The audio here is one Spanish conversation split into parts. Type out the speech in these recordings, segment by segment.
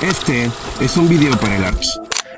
Este es un video para el Arqui.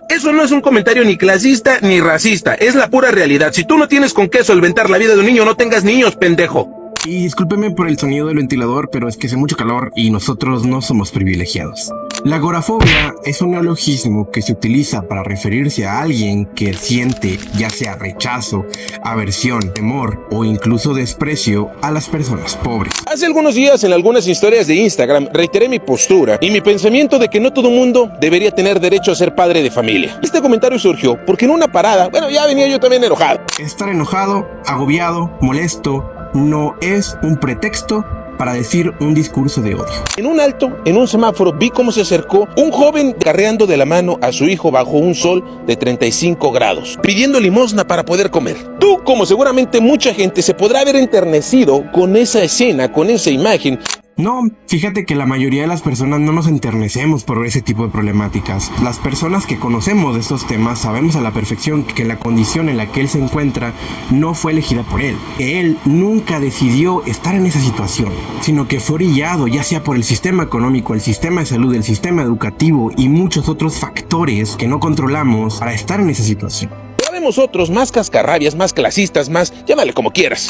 Eso no es un comentario ni clasista ni racista, es la pura realidad. Si tú no tienes con qué solventar la vida de un niño, no tengas niños, pendejo. Y discúlpeme por el sonido del ventilador, pero es que hace mucho calor y nosotros no somos privilegiados. La agorafobia es un neologismo que se utiliza para referirse a alguien que siente ya sea rechazo, aversión, temor o incluso desprecio a las personas pobres. Hace algunos días en algunas historias de Instagram reiteré mi postura y mi pensamiento de que no todo mundo debería tener derecho a ser padre de familia. Este comentario surgió porque en una parada, ya venía yo también enojado. Estar enojado, agobiado, molesto, no es un pretexto para decir un discurso de odio. En un alto, en un semáforo, vi cómo se acercó un joven carreando de la mano a su hijo bajo un sol de 35 grados, pidiendo limosna para poder comer. Tú, como seguramente mucha gente, se podrá haber enternecido con esa escena, con esa imagen. No, fíjate que la mayoría de las personas no nos enternecemos por ese tipo de problemáticas. Las personas que conocemos de estos temas sabemos a la perfección que la condición en la que él se encuentra no fue elegida por él. Él nunca decidió estar en esa situación, sino que fue orillado ya sea por el sistema económico, el sistema de salud, el sistema educativo y muchos otros factores que no controlamos para estar en esa situación. Sabemos otros más cascarrabias, más clasistas, más... llámale como quieras.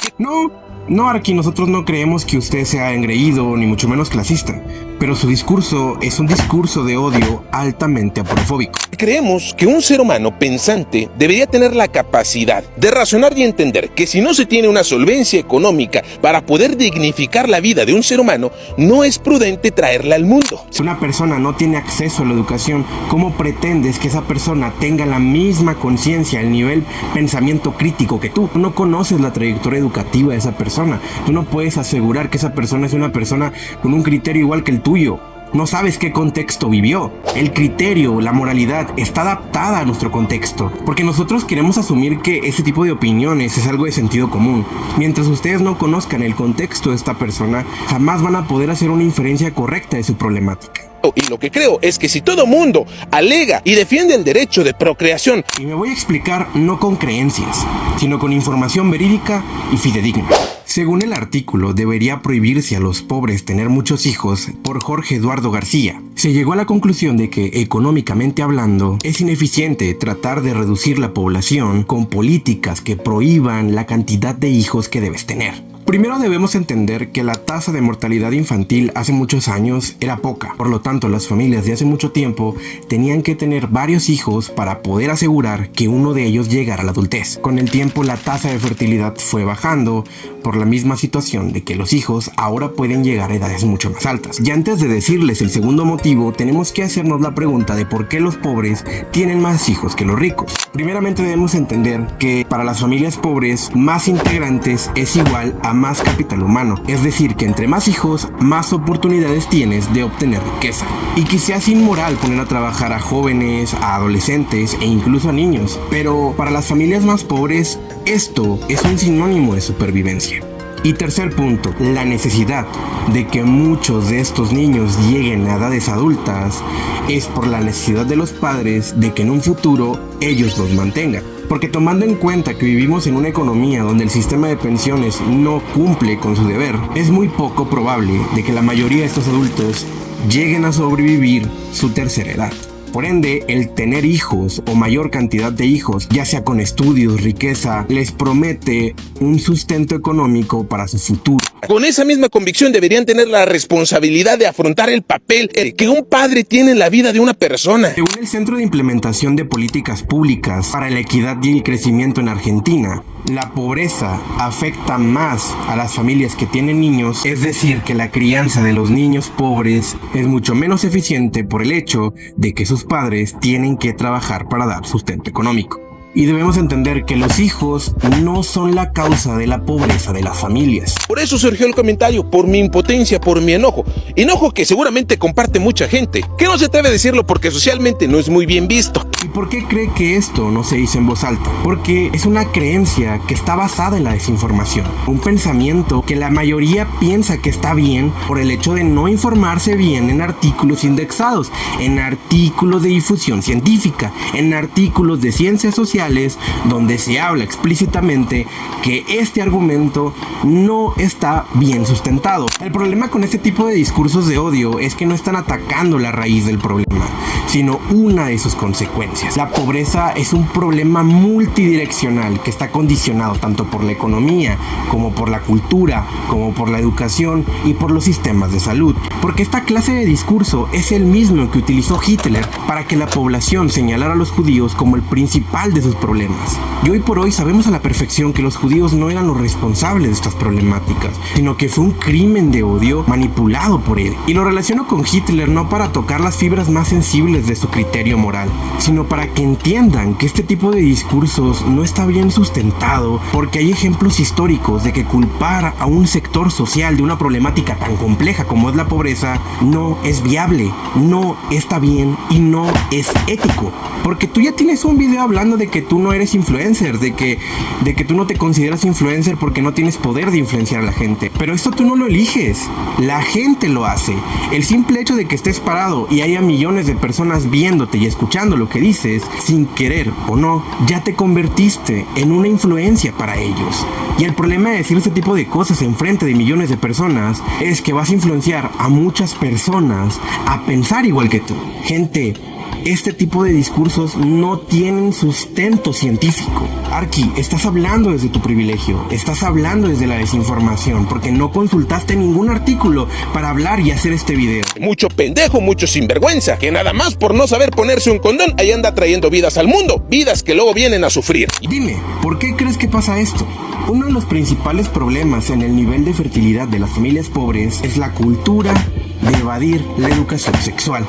No, Arqui, nosotros no creemos que usted sea engreído ni mucho menos clasista, pero su discurso es un discurso de odio altamente aporofóbico. Creemos que un ser humano pensante debería tener la capacidad de razonar y entender que si no se tiene una solvencia económica para poder dignificar la vida de un ser humano, no es prudente traerla al mundo. Si una persona no tiene acceso a la educación, ¿cómo pretendes que esa persona tenga la misma conciencia, el nivel pensamiento crítico que tú? Tú no conoces la trayectoria educativa de esa persona. Tú no puedes asegurar que esa persona es una persona con un criterio igual que el tuyo. No sabes qué contexto vivió. El criterio, la moralidad está adaptada a nuestro contexto, porque nosotros queremos asumir que ese tipo de opiniones es algo de sentido común. Mientras ustedes no conozcan el contexto de esta persona, jamás van a poder hacer una inferencia correcta de su problemática. Y lo que creo es que si todo mundo alega y defiende el derecho de procreación... Y me voy a explicar no con creencias, sino con información verídica y fidedigna. Según el artículo, debería prohibirse a los pobres tener muchos hijos por Jorge Eduardo García. Se llegó a la conclusión de que, económicamente hablando, es ineficiente tratar de reducir la población con políticas que prohíban la cantidad de hijos que debes tener. Primero debemos entender que la tasa de mortalidad infantil hace muchos años era poca, por lo tanto las familias de hace mucho tiempo tenían que tener varios hijos para poder asegurar que uno de ellos llegara a la adultez. Con el tiempo la tasa de fertilidad fue bajando por la misma situación de que los hijos ahora pueden llegar a edades mucho más altas. Y antes de decirles el segundo motivo, tenemos que hacernos la pregunta de por qué los pobres tienen más hijos que los ricos. Primeramente debemos entender que para las familias pobres, más integrantes es igual a más capital humano, es decir que entre más hijos, más oportunidades tienes de obtener riqueza. Y quizás inmoral poner a trabajar a jóvenes, a adolescentes e incluso a niños, pero para las familias más pobres, esto es un sinónimo de supervivencia. Y tercer punto, la necesidad de que muchos de estos niños lleguen a edades adultas es por la necesidad de los padres de que en un futuro ellos los mantengan. Porque tomando en cuenta que vivimos en una economía donde el sistema de pensiones no cumple con su deber, es muy poco probable de que la mayoría de estos adultos lleguen a sobrevivir su tercera edad. Por ende, el tener hijos o mayor cantidad de hijos, ya sea con estudios, riqueza, les promete un sustento económico para su futuro. Con esa misma convicción deberían tener la responsabilidad de afrontar el papel que un padre tiene en la vida de una persona. Según el Centro de Implementación de Políticas Públicas para la Equidad y el Crecimiento en Argentina, la pobreza afecta más a las familias que tienen niños, es decir, que la crianza de los niños pobres es mucho menos eficiente por el hecho de que sus padres tienen que trabajar para dar sustento económico. Y debemos entender que los hijos no son la causa de la pobreza de las familias. Por eso surgió el comentario, por mi impotencia, por mi enojo. Enojo que seguramente comparte mucha gente, que no se atreve a decirlo porque socialmente no es muy bien visto. ¿Y por qué cree que esto no se dice en voz alta? Porque es una creencia que está basada en la desinformación. Un pensamiento que la mayoría piensa que está bien por el hecho de no informarse bien en artículos indexados, en artículos de difusión científica, en artículos de ciencias sociales sociales donde se habla explícitamente que este argumento no está bien sustentado. El problema con este tipo de discursos de odio es que no están atacando la raíz del problema, sino una de sus consecuencias. La pobreza es un problema multidireccional que está condicionado tanto por la economía, como por la cultura, como por la educación y por los sistemas de salud. Porque esta clase de discurso es el mismo que utilizó Hitler para que la población señalara a los judíos como el principal de sus problemas. Y hoy por hoy sabemos a la perfección que los judíos no eran los responsables de estas problemáticas, sino que fue un crimen de odio manipulado por él. Y lo relaciono con Hitler no para tocar las fibras más sensibles de su criterio moral, sino para que entiendan que este tipo de discursos no está bien sustentado, porque hay ejemplos históricos de que culpar a un sector social de una problemática tan compleja como es la pobreza no es viable, no está bien y no es ético. Porque tú ya tienes un video hablando de que tú no eres influencer, de que tú no te consideras influencer porque no tienes poder de influenciar a la gente. Pero esto tú no lo eliges, la gente lo hace. El simple hecho de que estés parado y haya millones de personas viéndote y escuchando lo que dices, sin querer o no, ya te convertiste en una influencia para ellos. Y el problema de decir este tipo de cosas en frente de millones de personas es que vas a influenciar a muchas personas a pensar igual que tú. Gente, este tipo de discursos no tienen sustento científico. Arki, estás hablando desde tu privilegio, estás hablando desde la desinformación, porque no consultaste ningún artículo para hablar y hacer este video. Mucho pendejo, mucho sinvergüenza, que nada más por no saber ponerse un condón, ahí anda trayendo vidas al mundo, vidas que luego vienen a sufrir. Dime, ¿por qué crees que pasa esto? Uno de los principales problemas en el nivel de fertilidad de las familias pobres es la cultura de evadir la educación sexual.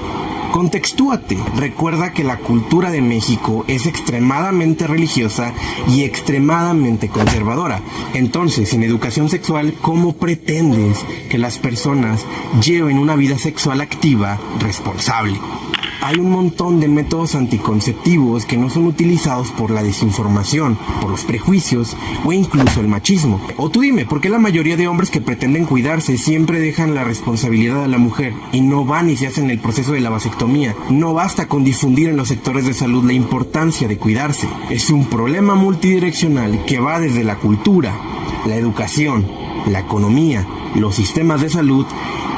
Contextúate, recuerda que la cultura de México es extremadamente religiosa y extremadamente conservadora. Entonces, sin educación sexual, ¿cómo pretendes que las personas lleven una vida sexual activa, responsable? Hay un montón de métodos anticonceptivos que no son utilizados por la desinformación, por los prejuicios o incluso el machismo. O tú dime, ¿por qué la mayoría de hombres que pretenden cuidarse siempre dejan la responsabilidad a la mujer y no van y se hacen el proceso de la vasectomía? No basta con difundir en los sectores de salud la importancia de cuidarse. Es un problema multidireccional que va desde la cultura, la educación, la economía, los sistemas de salud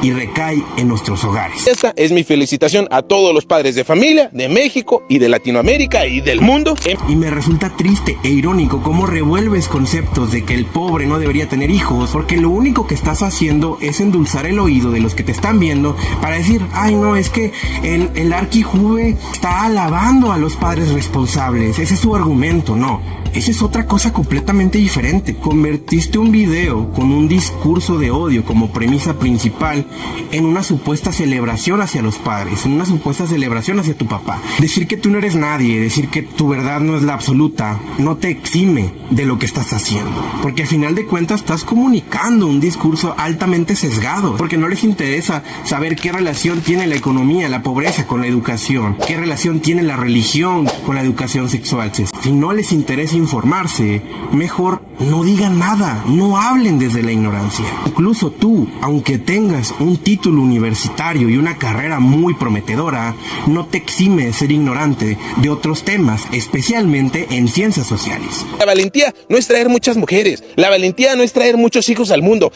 y recae en nuestros hogares. Esta es mi felicitación a todos los padres de familia de México y de Latinoamérica y del mundo. Y me resulta triste e irónico cómo revuelves conceptos de que el pobre no debería tener hijos, porque lo único que estás haciendo es endulzar el oído de los que te están viendo para decir, ay no, es que el Arki Juve está alabando a los padres responsables. Ese es su argumento. No, esa es otra cosa completamente diferente. Convertiste un video con un discurso de odio como premisa principal en una supuesta celebración hacia los padres, en una supuesta celebración hacia tu papá. Decir que tú no eres nadie, decir que tu verdad no es la absoluta, no te exime de lo que estás haciendo, porque al final de cuentas estás comunicando un discurso altamente sesgado, porque no les interesa saber qué relación tiene la economía, la pobreza con la educación, qué relación tiene la religión con la educación sexual. Si no les interesa informarse, mejor no digan nada, no hablen desde la ignorancia. Incluso tú, aunque tengas un título universitario y una carrera muy prometedora, no te exime de ser ignorante de otros temas, especialmente en ciencias sociales. La valentía no es traer muchas mujeres, la valentía no es traer muchos hijos al mundo.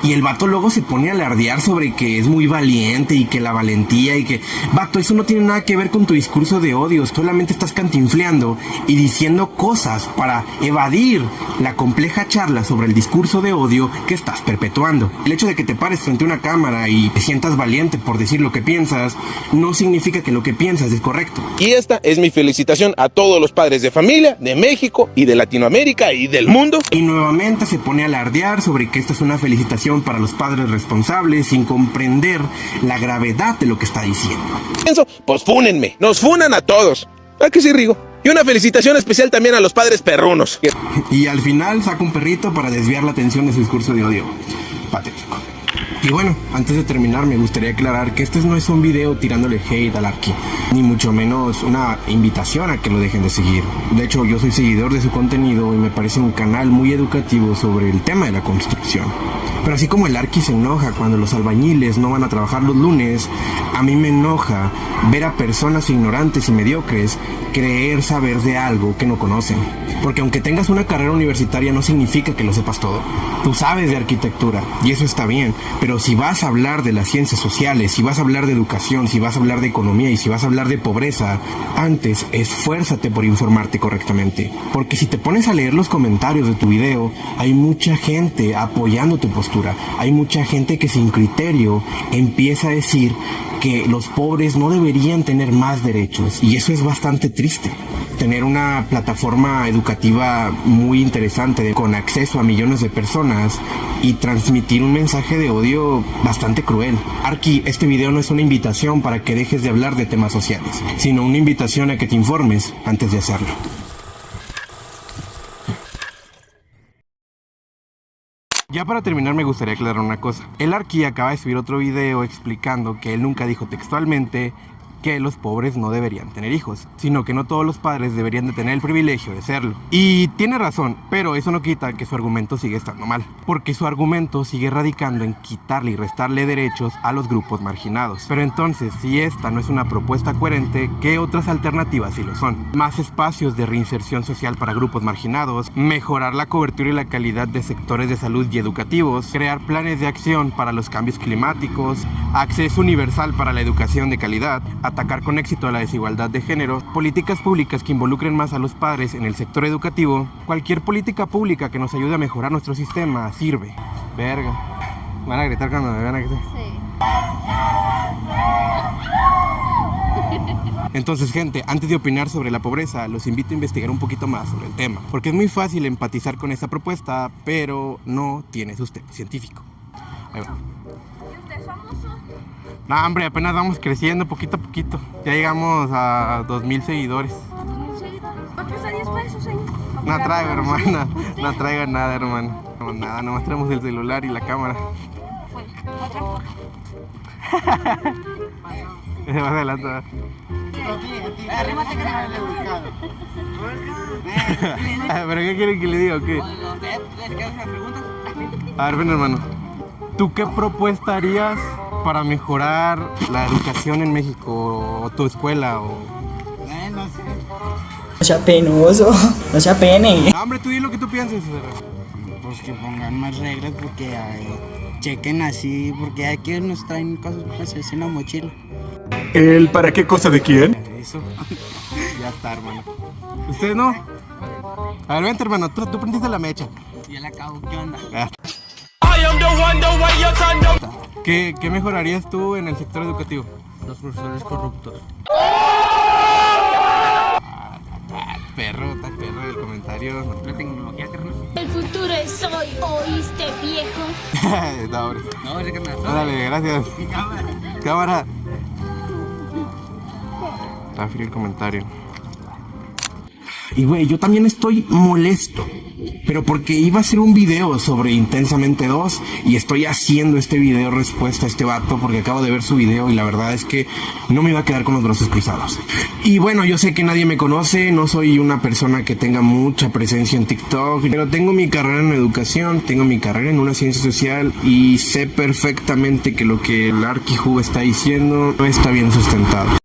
Y el vato luego se pone a alardear sobre que es muy valiente y que la valentía y que... Vato, eso no tiene nada que ver con tu discurso de odio, solamente estás cantinfleando y diciendo cosas para evadir la compleja charla sobre el discurso de odio que estás perpetuando. El hecho de que te pares frente a una cámara y te sientas valiente por decir lo que piensas, no significa que lo que piensas es correcto. Y esta es mi felicitación a todos los padres de familia de México y de Latinoamérica y del mundo. Y nuevamente se pone a alardear sobre que esta es una felicitación para los padres responsables sin comprender la gravedad de lo que está diciendo. Pienso, pues fúnenme, nos funan a todos. ¿A qué sí, Rigo? Y una felicitación especial también a los padres perrunos. Y al final saca un perrito para desviar la atención de su discurso de odio. Patético. Y bueno, antes de terminar me gustaría aclarar que este no es un video tirándole hate al Arki, ni mucho menos una invitación a que lo dejen de seguir. De hecho, yo soy seguidor de su contenido y me parece un canal muy educativo sobre el tema de la construcción. Pero así como el Arqui se enoja cuando los albañiles no van a trabajar los lunes, a mí me enoja ver a personas ignorantes y mediocres creer saber de algo que no conocen. Porque aunque tengas una carrera universitaria no significa que lo sepas todo. Tú sabes de arquitectura y eso está bien, pero si vas a hablar de las ciencias sociales, si vas a hablar de educación, si vas a hablar de economía y si vas a hablar de pobreza, antes esfuérzate por informarte correctamente. Porque si te pones a leer los comentarios de tu video, hay mucha gente apoyando tu postura. Hay mucha gente que sin criterio empieza a decir que los pobres no deberían tener más derechos. Y eso es bastante triste. Tener una plataforma educativa muy interesante con acceso a millones de personas y transmitir un mensaje de odio bastante cruel. Arqui, este video no es una invitación para que dejes de hablar de temas sociales, sino una invitación a que te informes antes de hacerlo. Ya para terminar me gustaría aclarar una cosa. El Arqui acaba de subir otro video explicando que él nunca dijo textualmente que los pobres no deberían tener hijos, sino que no todos los padres deberían de tener el privilegio de serlo. Y tiene razón, pero eso no quita que su argumento sigue estando mal, porque su argumento sigue radicando en quitarle y restarle derechos a los grupos marginados. Pero entonces, si esta no es una propuesta coherente, ¿qué otras alternativas sí lo son? Más espacios de reinserción social para grupos marginados, mejorar la cobertura y la calidad de sectores de salud y educativos, crear planes de acción para los cambios climáticos, acceso universal para la educación de calidad, atacar con éxito a la desigualdad de género, políticas públicas que involucren más a los padres en el sector educativo. Cualquier política pública que nos ayude a mejorar nuestro sistema sirve. Verga. ¿Van a gritar cuando me vean a gritar? Sí. Entonces, gente, antes de opinar sobre la pobreza, los invito a investigar un poquito más sobre el tema, porque es muy fácil empatizar con esta propuesta, pero no tiene sustento científico. Ahí va. No, hombre, apenas vamos creciendo poquito a poquito. Ya llegamos a 2,000 seguidores. ¿2,000 seguidores? ¿Me presta 10 pesos, señor? No traigo, hermana. No traigo nada, hermano. No, nada, nomás traemos el celular y la cámara. Bueno, otra foto. Más adelante. Arrímate, carnal. ¿Pero qué quieren que le diga o qué? A ver, ven, hermano. ¿Tú qué propuesta harías para mejorar la educación en México o tu escuela o...? No sé. No sea penoso, no sea pene. No, hombre, tú di lo que tú pienses. Pues que pongan más reglas porque chequen así, porque aquí nos traen cosas para hacerse en la mochila. ¿El para qué cosa de quién? Eso. Ya está, hermano. ¿Ustedes no? A ver, vente, hermano, tú prendiste la mecha. Ya la acabo, ¿qué onda? ¿Qué mejorarías tú en el sector educativo? Los profesores corruptos. Perro el comentario. La tecnología, carnal. El futuro es hoy, ¿oíste, viejo? No, hombre. No, ese carnal. Dale, gracias. Cámara. Cámara. Está frío el comentario. Y güey, yo también estoy molesto. Pero porque iba a hacer un video sobre Intensamente 2 y estoy haciendo este video respuesta a este vato porque acabo de ver su video y la verdad es que no me iba a quedar con los brazos cruzados. Y bueno, yo sé que nadie me conoce, no soy una persona que tenga mucha presencia en TikTok, pero tengo mi carrera en educación, tengo mi carrera en una ciencia social y sé perfectamente que lo que el Arqui está diciendo no está bien sustentado.